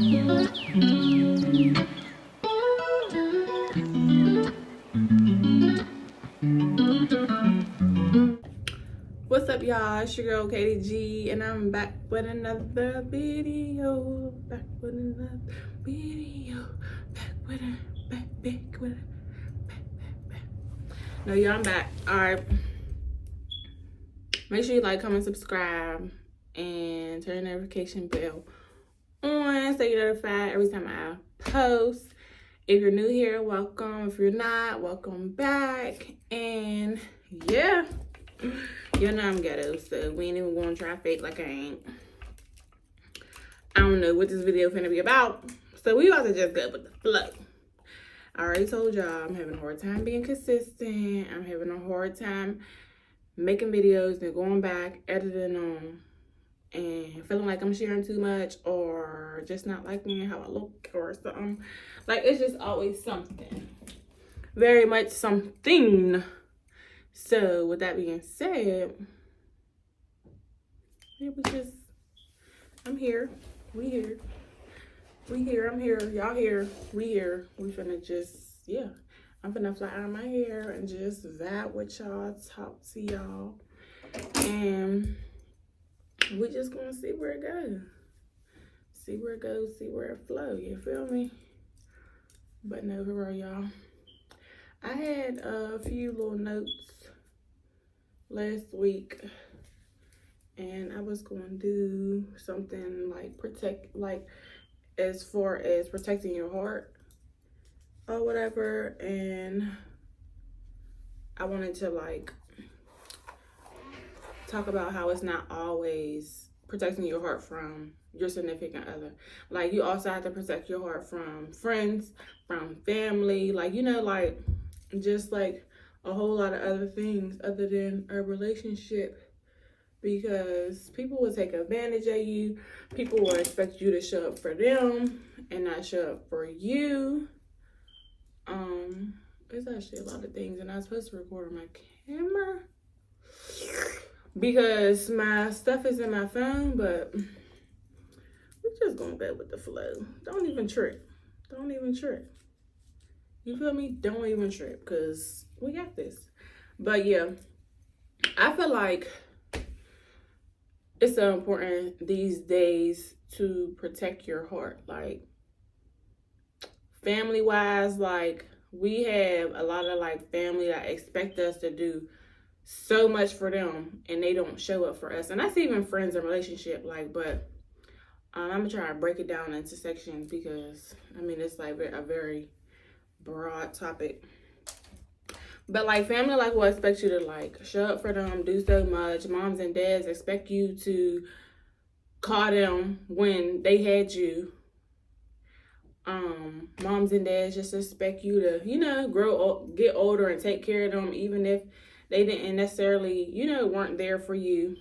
What's up, y'all? It's your girl Katie G, and I'm back with another video. Back with another video. Back with a back with a back. No, y'all, I'm back. All right. Make sure you like, comment, subscribe, and turn the notification bell on so you're notified every time I post. If you're new here, welcome. If you're not, welcome back. And yeah. You know I'm ghetto, so we ain't even gonna try fake like I ain't. I don't know what this video finna be about, so we about to just go with the flow. I already told y'all I'm having a hard time being consistent. I'm having a hard time making videos and going back, editing them, and feeling like I'm sharing too much or just not liking how I look or something. Like, it's just always something. Very much something. So with that being said, I'm here, we here, I'm here, y'all here, we here. We finna just, yeah, I'm finna fly out of my hair and just vibe with y'all, talk to y'all, and we just gonna see where it goes. See where it goes, see where it flows, you feel me? But no, for real, y'all. I had a few little notes last week, and I was going to do something like as far as protecting your heart or whatever, and I wanted to like talk about how it's not always protecting your heart from your significant other. Like, you also have to protect your heart from friends, from family, like, you know, like just like a whole lot of other things other than a relationship, because people will take advantage of you. People will expect you to show up for them and not show up for you. There's actually a lot of things, and I was supposed to record on my camera because my stuff is in my phone, but we're just gonna go with the flow. Don't even trip. Don't even trip. You feel me? Don't even trip, because we got this. But yeah, I feel like it's so important these days to protect your heart. Like, family wise, like, we have a lot of like family that expect us to do so much for them and they don't show up for us. And that's even friends and relationship, like, but I'm gonna try to break it down into sections because I mean it's like a very broad topic. But like, family like will expect you to like show up for them, do so much. Moms and dads expect you to call them when they had you. Moms and dads just expect you to, you know, get older and take care of them, even if they didn't necessarily, you know, weren't there for you.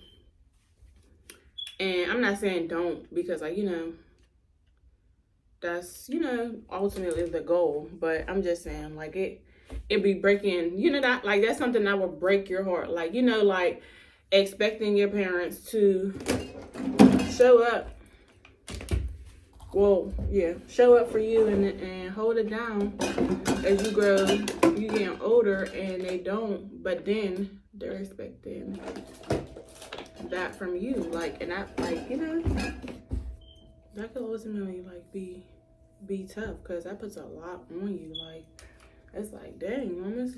And I'm not saying don't, because like, you know, that's, you know, ultimately the goal. But I'm just saying, like, it be breaking, you know, that like that's something that would break your heart. Like, you know, like expecting your parents to show up. Well, yeah, show up for you and hold it down as you grow, you getting older, and they don't, but then they're expecting that from you. Like, and that, like, you know, that could ultimately like be tough, because that puts a lot on you. Like, it's like, dang, mom, it's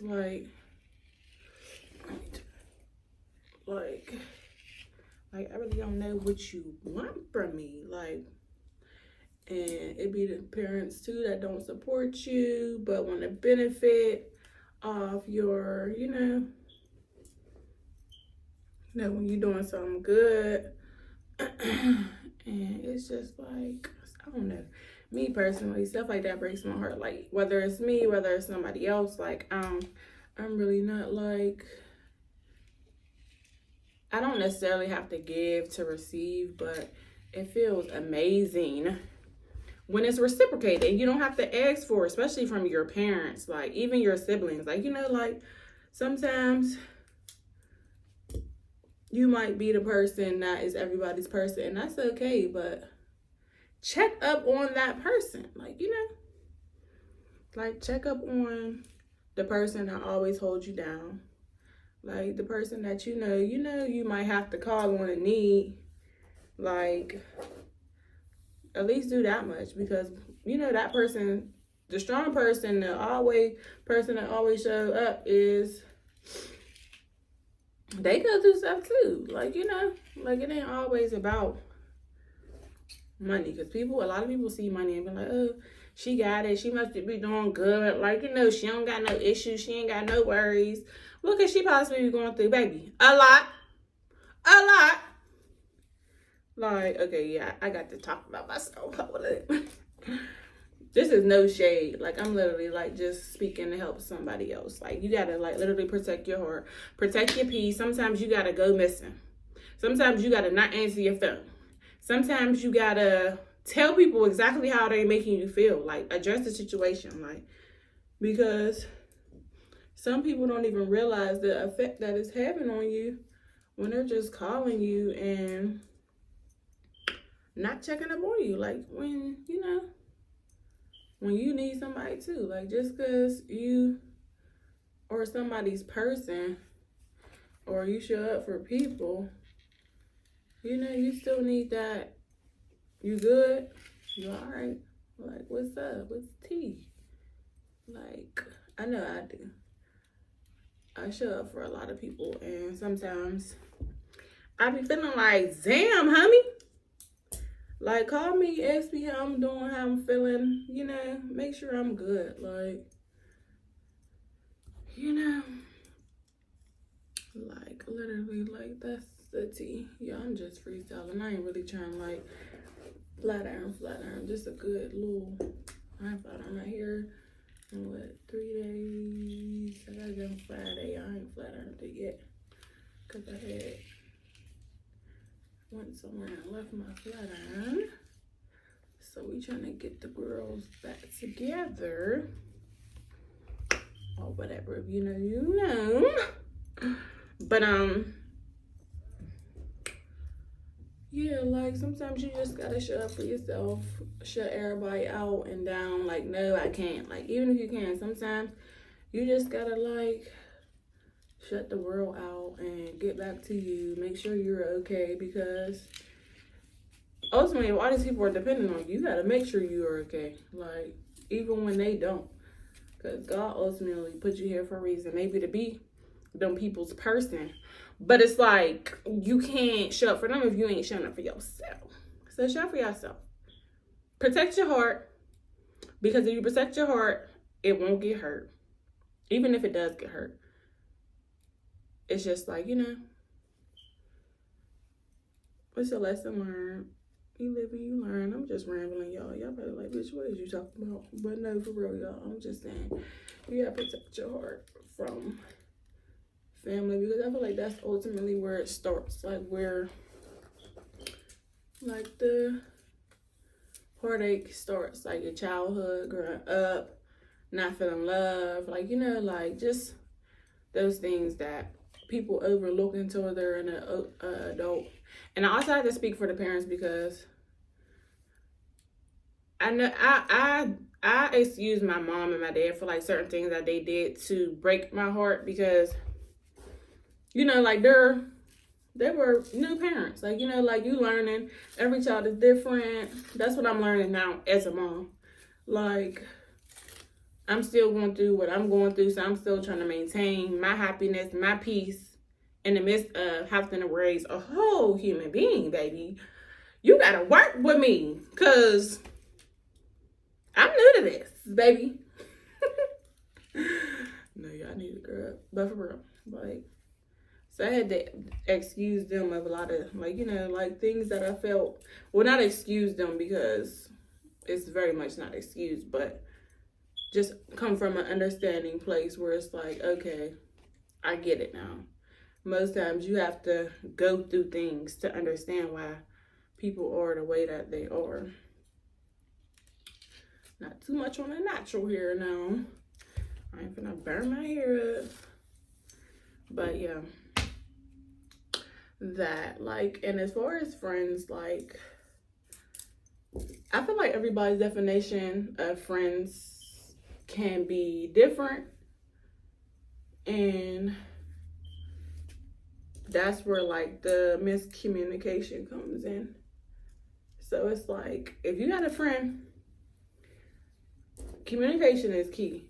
like I really don't know what you want from me. Like, and it be the parents too that don't support you but want to benefit off your, you know, when you're doing something good. And it's just like, I don't know, me personally, stuff like that breaks my heart. Like, whether it's me, whether it's somebody else, like, I'm really not like, I don't necessarily have to give to receive, but it feels amazing when it's reciprocated. You don't have to ask for it, especially from your parents, like even your siblings. Like, you know, like sometimes you might be the person that is everybody's person, and that's okay, but check up on that person. Like, like check up on the person that always holds you down. Like the person that you might have to call on a need. Like, at least do that much, because that person, the strong person, the person that always show up, is they go through stuff too. Like, like it ain't always about money, because a lot of people see money and be like, oh, she got it, she must be doing good, like, she don't got no issues, she ain't got no worries. What could she possibly be going through, baby? A lot. Like, okay, yeah, I got to talk about myself. This is no shade. Like, I'm literally like just speaking to help somebody else. Like, you gotta like literally protect your heart, protect your peace. Sometimes you gotta go missing. Sometimes you gotta not answer your phone. Sometimes you gotta tell people exactly how they're making you feel. Like, address the situation. Like, because some people don't even realize the effect that it's having on you when they're just calling you and not checking up on you. Like, when you need somebody too. Like, just because you or somebody's person, or you show up for people, you still need that. You good? You all right? Like, what's up? What's tea? Like, I know I do. I show up for a lot of people, and sometimes I be feeling like, damn, homie. Like, call me, ask me how I'm doing, how I'm feeling, make sure I'm good. Like, like, literally, like, that's the tea. Yeah, I'm just freestyling. I ain't really trying to, like, flat iron. Just a good little, I ain't flat iron my hair in, 3 days? I gotta go on Friday. I ain't flat ironed it yet, because I went somewhere and left my flat iron. So we trying to get the girls back together, or whatever. If you know. But yeah, like, sometimes you just gotta show up for yourself, shut everybody out and down. Like, no, I can't. Like, even if you can, sometimes you just gotta, like, shut the world out and get back to you. Make sure you're okay, because ultimately, if all these people are depending on you, you gotta make sure you are okay. Like, even when they don't. Because God ultimately put you here for a reason. Maybe to be them people's person. But it's like, you can't show up for them if you ain't showing up for yourself. So show up for yourself. Protect your heart. Because if you protect your heart, it won't get hurt. Even if it does get hurt. It's just like, what's your lesson learned? You live and you learn. I'm just rambling, y'all. Y'all probably like, bitch, what is you talking about? But no, for real, y'all. I'm just saying, you gotta protect your heart from family, because I feel like that's ultimately where it starts. Like, where, like, the heartache starts. Like, your childhood, growing up, not feeling love. Like, like, just those things that people overlook until they're an adult. And I also have to speak for the parents, because I know I excuse my mom and my dad for, like, certain things that they did to break my heart, because like, they were new parents. Like, like, you learning, every child is different. That's what I'm learning now as a mom. Like, I'm still going through what I'm going through, so I'm still trying to maintain my happiness, my peace, in the midst of having to raise a whole human being, baby. You gotta work with me, because I'm new to this, baby. No, y'all need to grow up. But for real, like, so I had to excuse them of a lot of, like, like, things that I felt, well, not excuse them, because it's very much not excused, but just come from an understanding place where it's like, okay, I get it now. Most times you have to go through things to understand why people are the way that they are. Not too much on the natural here now. I ain't gonna burn my hair up. But yeah. That, like, and as far as friends, like, I feel like everybody's definition of friends can be different, and that's where like the miscommunication comes in. So it's like, if you got a friend, communication is key.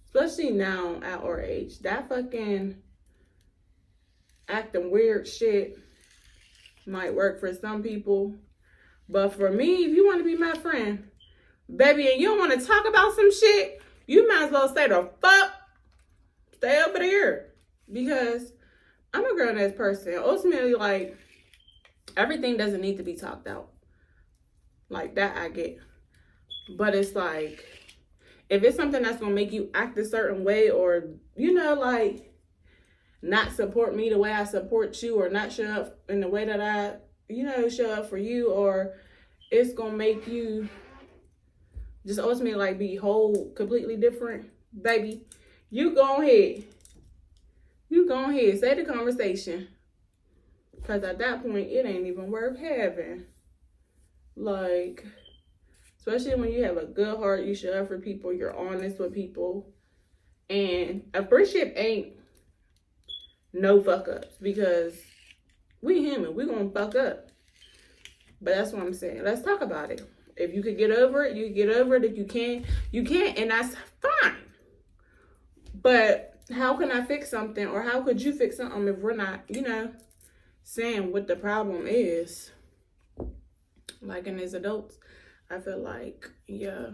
Especially now at our age. That fucking acting weird shit might work for some people. But for me, if you want to be my friend, baby, and you don't want to talk about some shit, you might as well stay the fuck, stay over there. Because I'm a grown-ass person. Ultimately, like, everything doesn't need to be talked out. Like, that I get. But it's like, if it's something that's going to make you act a certain way, or, you know, like, not support me the way I support you, or not show up in the way that I, you know, show up for you, or it's going to make you just ultimately, like, be whole, completely different, baby, you go ahead. You go ahead. Say the conversation. Because at that point, it ain't even worth having. Like, especially when you have a good heart, you show up for people, you're honest with people. And a friendship ain't no fuck ups, because we human, we gonna fuck up. But that's what I'm saying. Let's talk about it. If you could get over it, you get over it. If you can't, you can't, and that's fine. But how can I fix something, or how could you fix something if we're not, you know, saying what the problem is? Like, and as adults, I feel like, yeah,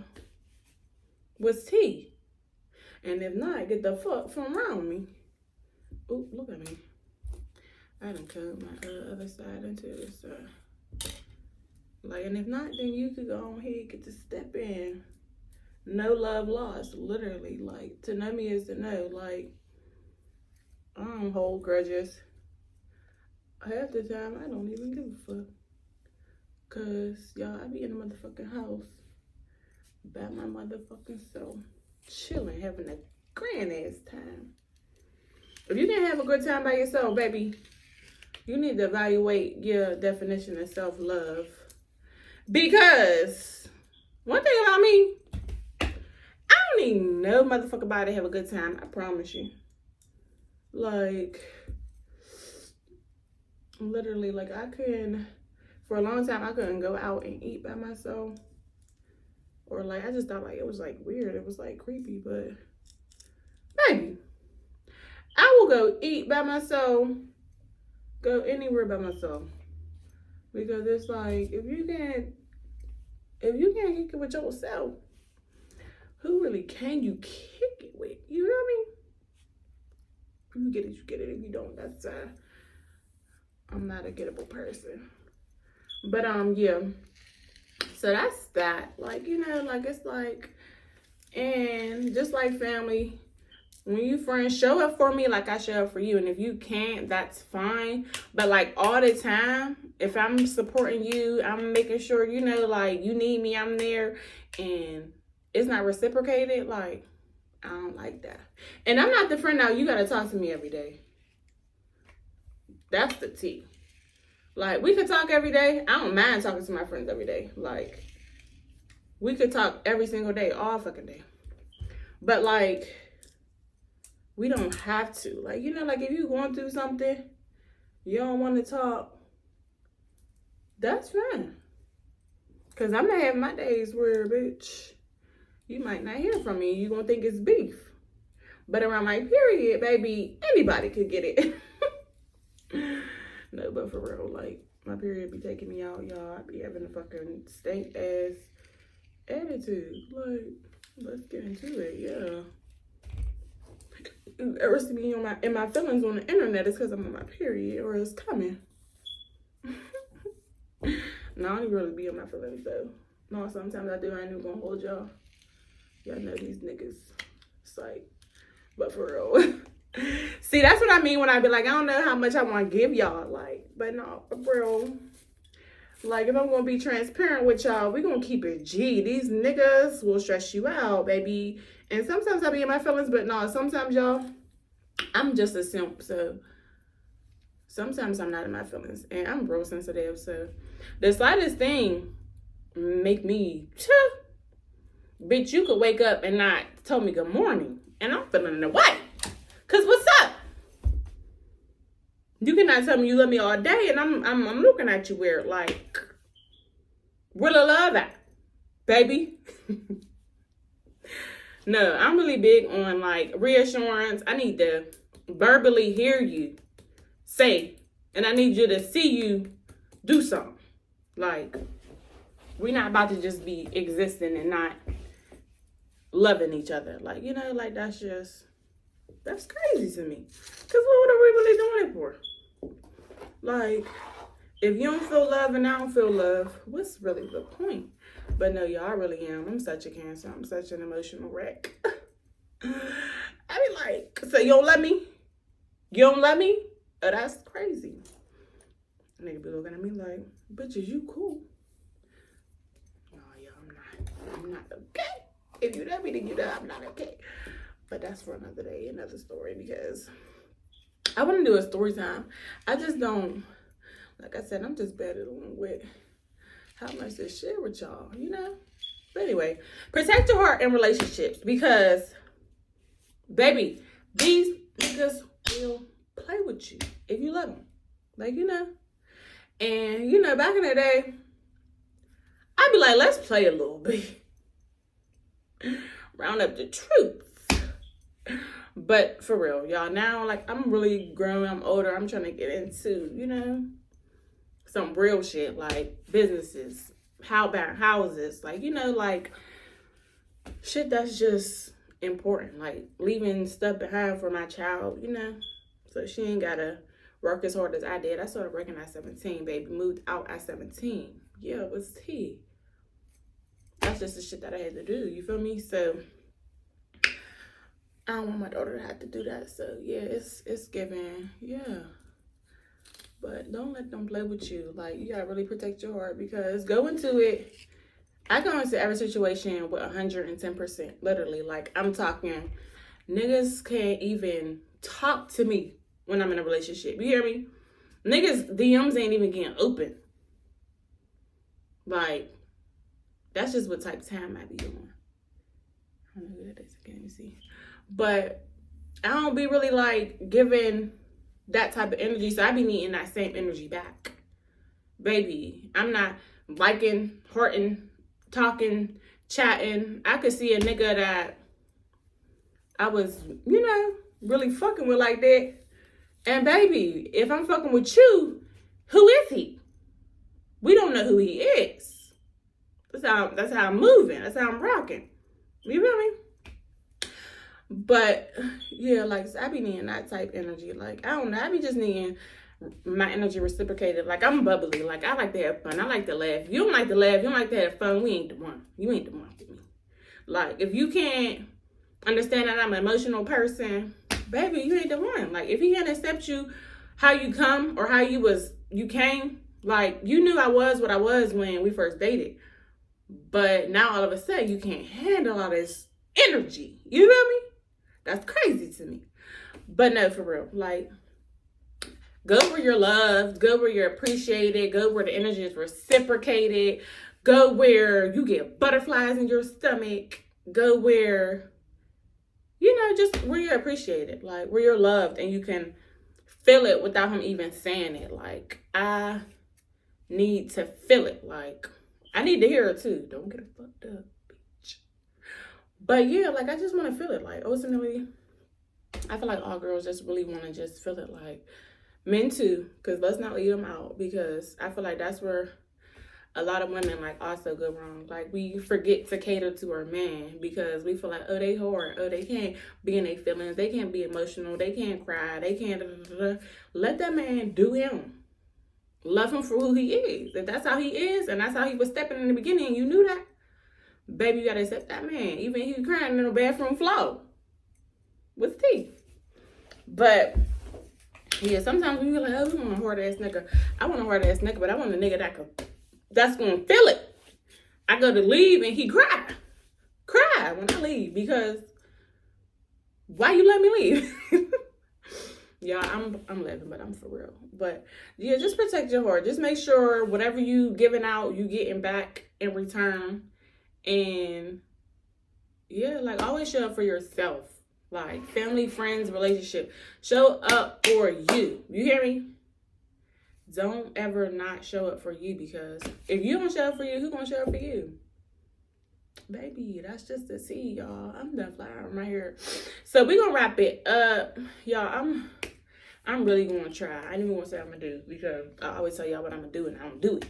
what's tea? And if not, get the fuck from around me. Oh, look at me. I done cut my other side into this side. Like, and if not, then you could go on ahead, get to step in. No love lost, literally. Like, to know me is to know. Like, I don't hold grudges. Half the time, I don't even give a fuck. Cause, y'all, I be in the motherfucking house by my motherfucking self, chilling, having a grand ass time. If you can't have a good time by yourself, baby, you need to evaluate your definition of self-love. Because one thing about me, I don't need no motherfucking body to have a good time. I promise you. Like, literally, like, I couldn't, for a long time, I couldn't go out and eat by myself. Or, like, I just thought, like, it was, like, weird. It was, like, creepy. But, baby, I will go eat by myself, go anywhere by myself. Because it's like, if you can't kick it with yourself, who really can you kick it with? You know what I mean? If you get it, you get it. If you don't, that's I'm not a gettable person. But yeah. So that's that. Like, you know, like, it's like, and just like family, when you friends, show up for me like I show up for you. And if you can't, that's fine. But like, all the time, if I'm supporting you, I'm making sure, you know, like, you need me, I'm there, and it's not reciprocated, like, I don't like that. And I'm not the friend now, you gotta talk to me every day. That's the tea. Like, we could talk every day. I don't mind talking to my friends every day. Like, we could talk every single day, all fucking day. But like, we don't have to. Like, you know, like, if you're going through something, you don't want to talk, that's fine. Because I'm not having my days where, bitch, you might not hear from me. You're going to think it's beef. But around my period, baby, anybody could get it. No, but for real, like, my period be taking me out, y'all. I be having a fucking stank ass attitude. Like, let's get into it, yeah. You ever see me in my feelings on the internet, it's because I'm on my period, or it's coming. No, I don't really be on my feelings though. No, sometimes I do. I ain't even gonna hold y'all. Y'all know these niggas. It's like, but for real. See, that's what I mean when I be like, I don't know how much I want to give y'all. Like, but no, for real. Like, if I'm gonna be transparent with y'all, we gonna keep it G. These niggas will stress you out, baby. And sometimes I be in my feelings, but no, sometimes, y'all, I'm just a simp, so sometimes I'm not in my feelings. And I'm real sensitive, so the slightest thing make me, bitch, you could wake up and not tell me good morning. And I'm feeling the way. Cause what's up? You cannot tell me you love me all day and I'm looking at you weird. Like, where the love at? Baby. No, I'm really big on like reassurance. I need to verbally hear you say, and I need you to see you do something. Like, we're not about to just be existing and not loving each other. Like, you know, like that's crazy to me. Cause what are we really doing it for? Like, if you don't feel love and I don't feel love, what's really the point? But no, y'all, I really am. I'm such a Cancer. I'm such an emotional wreck. I be like, so you don't love me? You don't love me? Oh, that's crazy. Nigga be looking at me like, bitches, you cool. No, y'all, I'm not okay. If you love me, then you know I'm not okay. But that's for another day, another story, because I want to do a story time. I just don't, like I said, I'm just battling with how much to share with y'all, you know? But anyway, protect your heart in relationships because, baby, these niggas will play with you if you let them. Like, you know? And, you know, back in the day, I'd be like, let's play a little bit. Round up the troops. But for real, y'all, now, like, I'm really grown, I'm older, I'm trying to get into, you know, some real shit, like businesses, how about houses, like, you know, like, shit that's just important, like, leaving stuff behind for my child, you know, so she ain't gotta work as hard as I did. I started working at 17, baby, moved out at 17. Yeah, it was tea. That's just the shit that I had to do, you feel me? So I don't want my daughter to have to do that. So yeah, it's giving, yeah. But don't let them play with you. Like, you gotta really protect your heart, because go into it. I go into every situation with 110%. Literally, like, I'm talking, niggas can't even talk to me when I'm in a relationship. You hear me? Niggas DMs ain't even getting open. Like, that's just what type of time I be on. I don't know who that is. Can't even see. But I don't be really like giving that type of energy, so I be needing that same energy back. Baby, I'm not liking, hearting, talking, chatting. I could see a nigga that I was, you know, really fucking with like that. And baby, if I'm fucking with you, who is he? We don't know who he is. That's how I'm moving. That's how I'm rocking. You feel me? But yeah, like, I be needing that type energy. Like, I don't know, I be just needing my energy reciprocated. Like, I'm bubbly. Like, I like to have fun. I like to laugh. If you don't like to laugh, you don't like to have fun, we ain't the one. You ain't the one for me. Like, if you can't understand that I'm an emotional person, baby, you ain't the one. Like, if he can't accept you how you come or how you came, like, you knew I was what I was when we first dated. But now all of a sudden you can't handle all this energy. You feel me? That's crazy to me. But no, for real. Like, go where you're loved. Go where you're appreciated. Go where the energy is reciprocated. Go where you get butterflies in your stomach. Go where, you know, just where you're appreciated. Like, where you're loved and you can feel it without him even saying it. Like, I need to feel it. Like, I need to hear it too. Don't get it fucked up. But yeah, like, I just want to feel it. Like, ultimately, I feel like all girls just really want to just feel it. Like, men too, because let's not leave them out, because I feel like that's where a lot of women, like, also go wrong. Like, we forget to cater to our man because we feel like, oh, they hard. Oh, they can't be in their feelings. They can't be emotional. They can't cry. They can't. Let that man do him. Love him for who he is. If that's how he is and that's how he was stepping in the beginning and you knew that, baby, you gotta accept that man. Even if he's crying in the bathroom floor with teeth. But yeah, sometimes we be like, oh, we want a hard ass nigga. I want a hard ass nigga, but I want a nigga that's gonna feel it. I go to leave and he cry when I leave, because why you let me leave? Yeah, I'm laughing, but I'm for real. But yeah, just protect your heart. Just make sure whatever you giving out, you getting back in return. And yeah, like always show up for yourself. Like family, friends, relationship. Show up for you. You hear me? Don't ever not show up for you, because if you don't show up for you, who gonna show up for you? Baby, that's just the seed, y'all. I'm done flying right here. So we gonna wrap it up. Y'all, I'm really gonna try. I didn't even want to say I'm gonna do, because I always tell y'all what I'm gonna do and I don't do it.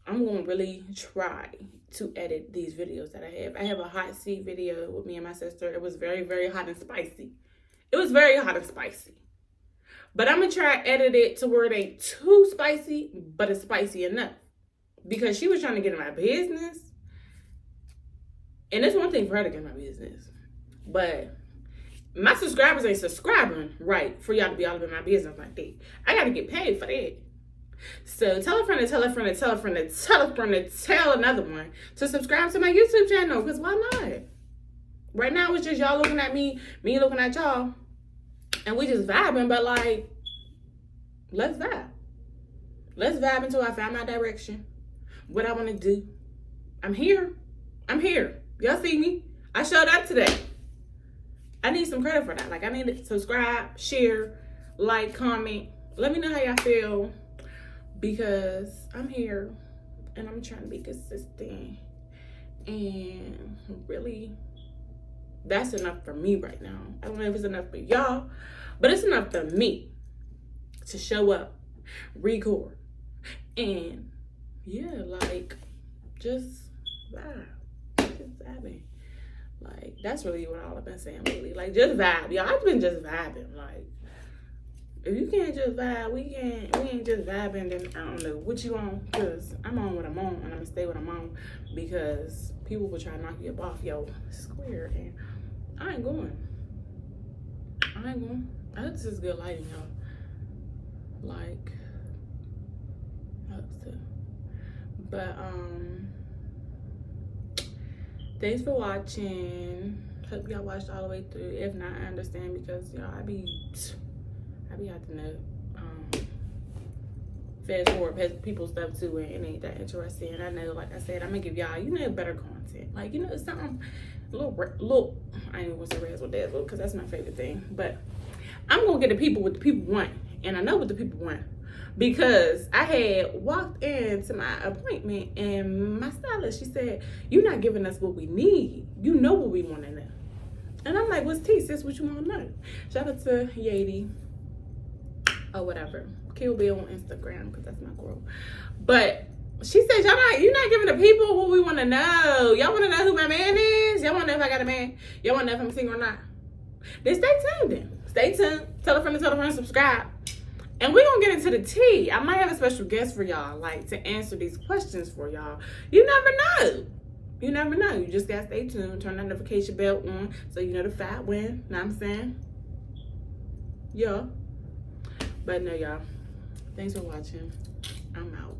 I'm gonna really try to edit these videos that I have. I have a hot seat video with me and my sister. It was very, very hot and spicy. It was very hot and spicy. But I'm gonna try to edit it to where it ain't too spicy, but it's spicy enough. Because she was trying to get in my business. And it's one thing for her to get in my business. But my subscribers ain't subscribing right for y'all to be all up in my business like that. I gotta get paid for that. So tell a friend to tell a friend to tell a friend to tell a friend to tell another one to subscribe to my YouTube channel. Because why not? Right now it's just y'all looking at me looking at y'all. And we just vibing, but like, let's vibe. Let's vibe until I find my direction. What I want to do. I'm here. Y'all see me? I showed up today. I need some credit for that. Like, I need to subscribe, share, like, comment. Let me know how y'all feel, because I'm here and I'm trying to be consistent. And really, that's enough for me right now. I don't know if it's enough for y'all, but it's enough for me to show up, record, and yeah, like, just vibe. Just vibing. Like, that's really what all I've been saying lately. Like, just vibe. Y'all, I've been just vibing. Like, if you can't just vibe, we ain't just vibing, then I don't know what you on, because I'm on what I'm on, and I'm gonna stay what I'm on, because people will try to knock you up off your square, and I ain't going. I hope this is good lighting, y'all. Like, I hope so. But thanks for watching. Hope y'all watched all the way through. If not, I understand, because y'all, I be having to fast forward past people's stuff too, and it ain't that interesting. And I know, like I said, I'm gonna give y'all, better content. Like, something a little. I ain't even want to say razzle dazzle, because that's my favorite thing. But I'm gonna get the people what the people want, and I know what the people want, because I had walked into my appointment and my stylist, she said, "You're not giving us what we need. You know what we want to know." And I'm like, "What's tea, sis? What you want to know?" Shout out to Yadi, or whatever, Kill Bill on Instagram, because that's my girl. But she said, you're not giving the people what we want to know. Y'all want to know who my man is? Y'all want to know if I got a man? Y'all want to know if I'm single or not? Then stay tuned then. Stay tuned. Tell a friend, subscribe. And we're going to get into the tea. I might have a special guest for y'all, like, to answer these questions for y'all. You never know. You never know. You just got to stay tuned. Turn that notification bell on so you notified when. Know what I'm saying? Yeah. But no, y'all. Thanks for watching. I'm out.